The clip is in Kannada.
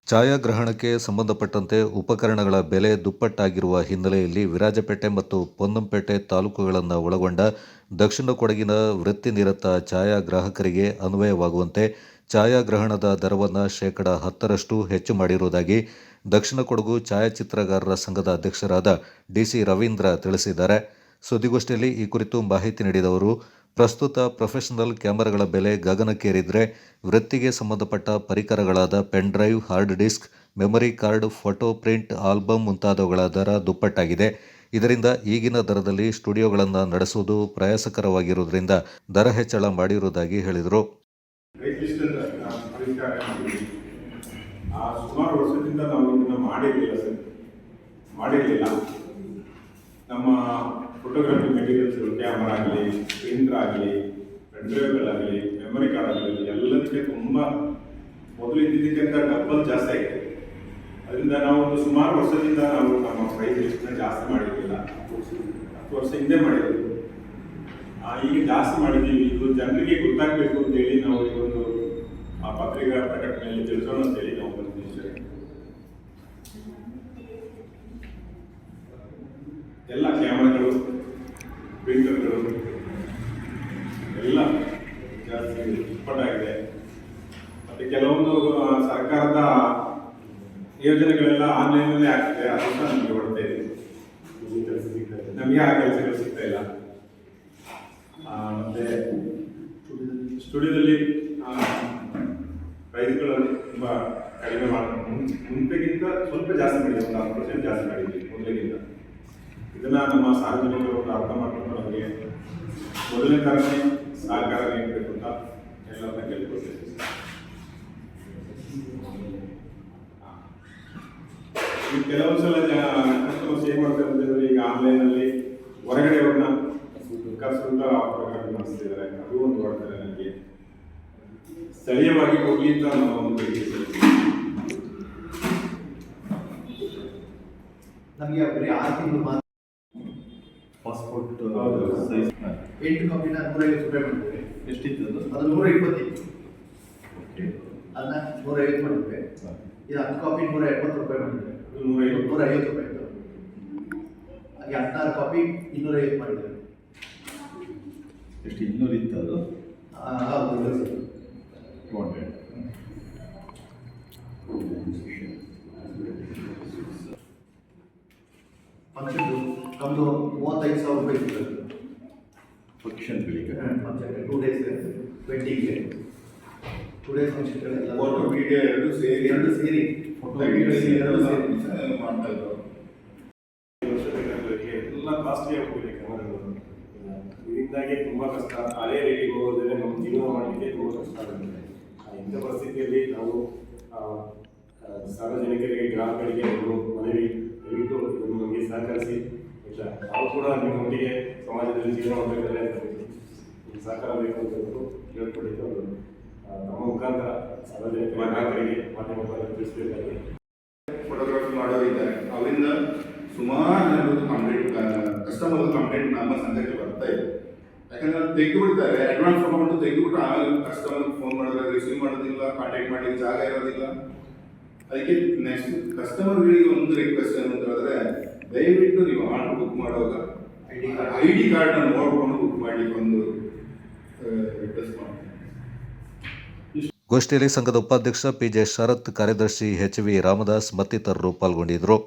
ಛಾಯಾಗ್ರಹಣಕ್ಕೆ ಸಂಬಂಧಪಟ್ಟಂತೆ ಉಪಕರಣಗಳ ಬೆಲೆ ದುಪ್ಪಟ್ಟಾಗಿರುವ ಹಿನ್ನೆಲೆಯಲ್ಲಿ ವಿರಾಜಪೇಟೆ ಮತ್ತು ಪೊನ್ನಂಪೇಟೆ ತಾಲೂಕುಗಳನ್ನು ಒಳಗೊಂಡ ದಕ್ಷಿಣ ಕೊಡಗಿನ ವೃತ್ತಿನಿರತ ಛಾಯಾಗ್ರಾಹಕರಿಗೆ ಅನ್ವಯವಾಗುವಂತೆ ಛಾಯಾಗ್ರಹಣದ ದರವನ್ನು ಶೇಕಡ 10ರಷ್ಟು ಹೆಚ್ಚು ಮಾಡಿರುವುದಾಗಿ ದಕ್ಷಿಣ ಕೊಡಗು ಛಾಯಾಚಿತ್ರಗಾರರ ಸಂಘದ ಅಧ್ಯಕ್ಷರಾದ ಡಿಸಿ ರವೀಂದ್ರ ತಿಳಿಸಿದ್ದಾರೆ. ಸುದ್ದಿಗೋಷ್ಠಿಯಲ್ಲಿ ಈ ಕುರಿತು ಮಾಹಿತಿ ನೀಡಿದ ಅವರು, ಪ್ರಸ್ತುತ ಪ್ರೊಫೆಷನಲ್ ಕ್ಯಾಮೆರಾಗಳ ಬೆಲೆ ಗಗನಕ್ಕೇರಿದ್ರೆ ವೃತ್ತಿಗೆ ಸಂಬಂಧಪಟ್ಟ ಪರಿಕರಗಳಾದ pen drive, hard disk, memory card, photo print, album ಮುಂತಾದವುಗಳ ದರ ದುಪ್ಪಟ್ಟಾಗಿದೆ. ಇದರಿಂದ ಈಗಿನ ದರದಲ್ಲಿ ಸ್ಟುಡಿಯೋಗಳನ್ನು ನಡೆಸುವುದು ಪ್ರಯಾಸಕರವಾಗಿರುವುದರಿಂದ ದರ ಹೆಚ್ಚಳ ಮಾಡಿರುವುದಾಗಿ ಹೇಳಿದರು. ಸುಮಾರು ವರ್ಷದಿಂದ ನಾವು ಇದನ್ನು ಮಾಡಿರಲಿಲ್ಲ. ನಮ್ಮ ಫೋಟೋಗ್ರಫಿ ಮೆಟೀರಿಯಲ್ಸ್ಗಳು, ಕ್ಯಾಮರಾ ಆಗಲಿ, ಪ್ರಿಂಟರ್ ಆಗಲಿ, ಪೆನ್ಡ್ರೈವ್ಗಳಾಗಲಿ, ಮೆಮೊರಿ ಕಾರ್ಡ್ ಆಗಲಿ, ಎಲ್ಲದಕ್ಕೆ ತುಂಬ ಮೊದಲು ಇದ್ದಿದ್ದಕ್ಕಿಂತ ಡಬ್ಬಲ್ ಜಾಸ್ತಿ ಆಗಿದೆ. ಅದರಿಂದ ನಾವು ಸುಮಾರು ವರ್ಷದಿಂದ ನಮ್ಮ ಪ್ರೈಸ್ ಲಿಸ್ಟ್ನ ಜಾಸ್ತಿ ಮಾಡಿರಲಿಲ್ಲ. 10 ವರ್ಷ ಹಿಂದೆ ಮಾಡಿರೋದು. ಈಗ ಜಾಸ್ತಿ ಮಾಡಿದ್ದೀವಿ. ಇದು ಜನರಿಗೆ ಗೊತ್ತಾಗಬೇಕು ಅಂತೇಳಿ ನಾವು ಇವತ್ತು ಪತ್ರಿಕಾ ಪ್ರಕಟಣೆಯಲ್ಲಿ ತಿಳಿಸೋಣ ಅಂತೇಳಿ ನಾವು ಬಂದಿದ್ದೀವಿ. ಎಲ್ಲ ಕ್ಯಾಮರಾಗಳು, ಪ್ರಿಂಟರ್ಗಳು ಎಲ್ಲ ಜಾಸ್ತಿ ದುಪ್ಪಟ್ಟಾಗಿದೆ. ಮತ್ತು ಕೆಲವೊಂದು ಸರ್ಕಾರದ ಯೋಜನೆಗಳೆಲ್ಲ ಆನ್ಲೈನಲ್ಲೇ ಆಗ್ತಿದೆ. ಅದನ್ನ ನಮಗೆ ಹೊಡ್ತಾ ಇದೆ. ನಮಗೆ ಆ ಕೆಲಸಗಳು ಸಿಗ್ತಾ ಇಲ್ಲ. ಮತ್ತು ಸ್ಟುಡಿಯೋದಲ್ಲಿ ಪ್ರೈಸ್ಗಳು ತುಂಬ ಕಡಿಮೆ ಮುಂಚೆಗಿಂತ ಸ್ವಲ್ಪ ಜಾಸ್ತಿ ಮಾಡಿದ್ದೀವಿ. 10% ಜಾಸ್ತಿ ಮಾಡಿದ್ದೀವಿ ಮೊದಲಿಗಿಂತ. ಇದನ್ನು ನಮ್ಮ ಸಾರ್ವಜನಿಕರು ಅರ್ಥ ಮಾಡಿಕೊಂಡು ನಮಗೆ ಮೊದಲನೇ ಥರನೇ ಸಹಕಾರ ನೀಡಬೇಕು ಅಂತ ಎಲ್ಲರನ್ನ ಕೇಳ್ಕೊಳ್ತೀವಿ. ಕೆಲವೊಂದು ಸಲ ಕಸ್ಟಮರ್ಸ್ ಏನು ಮಾಡ್ತಾರೆ ಅಂತಂದರೆ, ಈಗ ಆನ್ಲೈನಲ್ಲಿ ಹೊರಗಡೆ ಅವ್ರನ್ನ ಕರ್ಸ್ಕೊಂಡು ಫೋಟೋಗ್ರಫಿ ಮಾಡಿಸ್ತಿದ್ದಾರೆ. ಅದು ಒಂದು ಮಾಡ್ತಾರೆ. ನನಗೆ ಸ್ಥಳೀಯವಾಗಿ ಹೋಗಿ ಅಂತ ನಾವು ಒಂದು ನಮಗೆ ಬರೀ 6 ತಿಂಗಳು ಮಾತ್ರ ಪಾಸ್ಪೋರ್ಟ್ ಸೈಜ್ 8 ಕಾಪಿನ 150 ರೂಪಾಯಿ ಮಾಡ್ತೇವೆ. ಎಷ್ಟಿತ್ತು ಅದು? ಅದು 120. ಅದನ್ನ 150 ಮಾಡಿದ್ವಿ. ಇದು 10 ಕಾಪಿ 170 ರೂಪಾಯಿ ಮಾಡಿದ್ವಿ. 150 ರೂಪಾಯಿ ಇತ್ತು. ಹಾಗೆ 16 ಕಾಪಿ 250 ಮಾಡಿದ್ವಿ. ಎಷ್ಟು 200 ಇತ್ತು ಅದು? ಹೌದು. 200. ಫಂಕ್ಷನ್ ನಮ್ಮದು 35,000 ರೂಪಾಯಿ ಇತ್ತು. ಫಂಕ್ಷನ್ಗಳಿಗೆ ಫಂಕ್ಷನ್ 2 ಡೇಸ್ ವೆಡ್ಡಿಂಗ್ಗೆ 2 ಡೇಸ್ ಫಂಕ್ಷನ್ಗಳೆಲ್ಲ ಫೋಟೋ ವಿಡಿಯೋ ಎರಡು ಸೇರಿ ಫೋಟೋ ವಿಡಿಯೋ ಎರಡು ಸೇರಿ ಮಾಡ್ತಾ ಇದ್ರು. ಎಲ್ಲ ಕಾಸ್ಟ್ಲಿ ಆಗೋಗಿದೆ ಕ್ಯಾಮರಾಗಳು. ಇದರಿಂದಾಗಿ ತುಂಬ ಕಷ್ಟ. ಹಳೆ ರೇಟಿಗೆ ಹೋಗೋದ್ರೆ ನಮ್ಮ ಜೀವನ ಮಾಡಲಿಕ್ಕೆ ತುಂಬ ಕಷ್ಟ ಆಗುತ್ತೆ. ಇಂಥ ಪರಿಸ್ಥಿತಿಯಲ್ಲಿ ನಾವು ಸಾರ್ವಜನಿಕರಿಗೆ, ಗ್ರಾಹಕರಿಗೆ ಒಂದು ಮನವಿ, ದಯವಿಟ್ಟು ಇದನ್ನು ನಮಗೆ ಸಹಕರಿಸಿ. ನಾವು ಕೂಡ ನಿಮ್ಮೊಂದಿಗೆ ಸಮಾಜದಲ್ಲಿ ಜೀವನ ಮಾಡಬೇಕಾದ್ರೆ ಸಹಕಾರ ಬೇಕು ಅಂತ ಹೇಳ್ಕೊಟ್ಟಿದ್ದು ಒಂದು ನಮ್ಮ ಮುಖಾಂತರ ಸಾರ್ವಜನಿಕ ಗ್ರಾಹಕರಿಗೆ ಮಾಧ್ಯಮ ತಿಳಿಸಬೇಕಾಗಿದೆ. ಫೋಟೋಗ್ರಫಿ ಮಾಡೋರಿದ್ದಾರೆ, ಅವರಿಂದ ಸುಮಾರು ಜನರದ್ದು ಕಸ್ಟಮರ್ ಕಂಪ್ಲೇಂಟ್ ನಮ್ಮ ಸಂಘಕ್ಕೆ ಬರ್ತಾ ಇದೆ. ಯಾಕಂದ್ರೆ ತೆಗೆದು ಬಿಡ್ತಾರೆ, ಅಡ್ವಾನ್ಸ್ ಅಮೌಂಟ್ ತೆಗೆದುಬಿಟ್ಟು ಆಮೇಲೆ ಕಸ್ಟಮರ್ ಫೋನ್ ಮಾಡಿದ್ರೆ ರಿಸೀವ್ ಮಾಡೋದಿಲ್ಲ, ಕಾಂಟ್ಯಾಕ್ಟ್ ಮಾಡಲಿಕ್ಕೆ ಜಾಗ ಇರೋದಿಲ್ಲ. ಅದಕ್ಕೆ ನೆಕ್ಸ್ಟ್ ಕಸ್ಟಮರ್ಗಳಿಗೆ ಒಂದು ರಿಕ್ವೆಸ್ಟ್ ಏನು ಅಂತ ಹೇಳಿದ್ರೆ, ದಯವಿಟ್ಟು ನೀವು ಆರ್ಡರ್ ಬುಕ್ ಮಾಡುವಾಗ ID ಕಾರ್ಡ್ನ ನೋಡಿಕೊಂಡು ಬುಕ್ ಮಾಡಲಿಕ್ಕೆ ಒಂದು ರಿಕ್ವೆಸ್ಟ್ ಮಾಡ್ತೀನಿ. ಗೋಷ್ಠಿಯಲ್ಲಿ ಸಂಘದ ಉಪಾಧ್ಯಕ್ಷ PJ ಶರತ್, ಕಾರ್ಯದರ್ಶಿ HV ರಾಮದಾಸ್ ಮತ್ತಿತರರು ಪಾಲ್ಗೊಂಡಿದ್ದರು.